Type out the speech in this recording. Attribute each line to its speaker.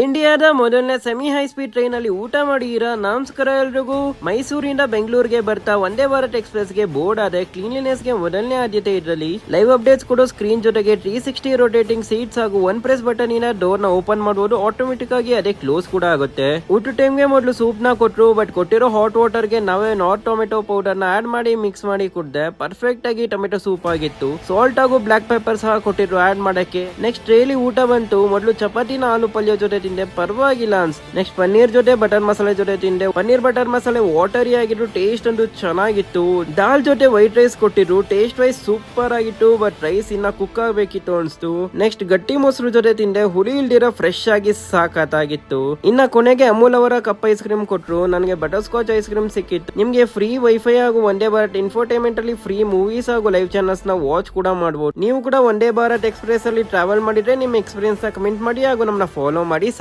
Speaker 1: ಇಂಡಿಯಾದ ಮೊದಲನೇ semi high speed train ಅಲ್ಲಿ ಊಟ ಮಾಡಿರ ನಮಸ್ಕಾರ ಎಲ್ರಿಗೂ. ಮೈಸೂರಿಂದ ಬೆಂಗಳೂರಿಗೆ ಬರ್ತಾ ವಂದೇ ಭಾರತ್ ಎಕ್ಸ್ಪ್ರೆಸ್ ಗೆ ಬೋರ್ಡ್ ಆದ ಕ್ಲೀನ್ಲಿನೆಸ್ ಗೆ ಮೊದಲನೇ ಆದ್ಯತೆ ಇದರಲ್ಲಿ ಲೈವ್ ಅಪ್ಡೇಟ್ಸ್ ಕೊಡೋ ಸ್ಕ್ರೀನ್ ಜೊತೆಗೆ 360 ರೊಟೇಟಿಂಗ್ ಸೀಟ್ಸ್ ಹಾಗೂ ಒನ್ ಪ್ರೆಸ್ ಬಟನ್ ಇಂದ ಡೋರ್ ನ ಓಪನ್ ಮಾಡಬಹುದು. ಆಟೋಮೆಟಿಕ್ ಆಗಿ ಅದೇ ಕ್ಲೋಸ್ ಕೂಡ ಆಗುತ್ತೆ. ಊಟ ಟೈಮ್ ಗೆ ಮೊದಲು ಸೂಪ್ ನ ಕೊಟ್ರು, ಬಟ್ ಕೊಟ್ಟಿರೋ ಹಾಟ್ ವಾಟರ್ ಗೆ ನಾವೇ ನಾಟ್ ಟೊಮೆಟೊ ಪೌಡರ್ ನ ಆಡ್ ಮಾಡಿ ಮಿಕ್ಸ್ ಮಾಡಿ ಕುಡ್ದೆ. ಪರ್ಫೆಕ್ಟ್ ಆಗಿ ಟೊಮೆಟೊ ಸೂಪ್ ಆಗಿತ್ತು. ಸಾಲ್ಟ್ ಹಾಗೂ ಬ್ಲಾಕ್ ಪೆಪ್ಪರ್ ಸಹ ಕೊಟ್ಟಿದ್ರು ಆಡ್ ಮಾಡಕ್ಕೆ. ನೆಕ್ಸ್ಟ್ ಟ್ರೇಲಿ ಊಟ ಬಂತು. ಮೊದಲು ಚಪಾತಿನ ಆಲೂ ಪಲ್ಯ ಜೊತೆ ತಿಂದೆ, ಪರವಾಗಿಲ್ಲ ಅನ್ಸ್. ನೆಕ್ಸ್ಟ್ ಪನ್ನೀರ್ ಜೊತೆ ಬಟರ್ ಮಸಾಲೆ ಜೊತೆ ತಿಂದೆ. ಪನ್ನೀರ್ ಬಟರ್ ಮಸಾಲೆ ವಾಟರಿ ಆಗಿದ್ರು, ಟೇಸ್ಟ್ ಅಂತೂ ಚೆನ್ನಾಗಿತ್ತು. ದಾಲ್ ಜೊತೆ ವೈಟ್ ರೈಸ್ ಕೊಟ್ಟಿದ್ರು, ಟೇಸ್ಟ್ ವೈಸ್ ಸೂಪರ್ ಆಗಿತ್ತು, ಬಟ್ ರೈಸ್ ಇನ್ನ ಕುಕ್ ಆಗ್ಬೇಕಿತ್ತು ಅನ್ಸ್ತು. ನೆಕ್ಸ್ಟ್ ಗಟ್ಟಿ ಮೊಸರು ಜೊತೆ ತಿಂದೆ, ಹುಳಿ ಇಲ್ದಿರೋ ಫ್ರೆಶ್ ಆಗಿ ಸಾಕಾಗಿತ್ತು. ಇನ್ನ ಕೊನೆಗೆ ಅಮೂಲ್ ಅವರ ಕಪ್ ಐಸ್ ಕ್ರೀಮ್ ಕೊಟ್ರು, ನನಗೆ ಬಟರ್ ಸ್ಕಾಚ್ ಐಸ್ ಕ್ರೀಮ್ ಸಿಕ್ಕಿತ್ತು. ನಿಮ್ಗೆ ಫ್ರೀ ವೈಫೈ ಹಾಗೂ ವಂದೇ ಭಾರತ್ ಇನ್ಫೋಟೈನ್ಮೆಂಟ್ ಅಲ್ಲಿ ಫ್ರೀ ಮೂವೀಸ್ ಹಾಗೂ ಲೈವ್ ಚಾನಲ್ಸ್ ನ ವಾಚ್ ಕೂಡ ಮಾಡಬಹುದು. ನೀವು ಕೂಡ ವಂದೇ ಭಾರತ್ ಎಕ್ಸ್ಪ್ರೆಸ್ ಅಲ್ಲಿ ಟ್ರಾವೆಲ್ ಮಾಡಿದ್ರೆ ನಿಮ್ಮ ಎಕ್ಸ್ಪೀರಿಯನ್ಸ್ ನ ಕಮೆಂಟ್ ಮಾಡಿ ಹಾಗೂ ನಮ್ಮನ್ನ ಫಾಲೋ ಮಾಡಿ.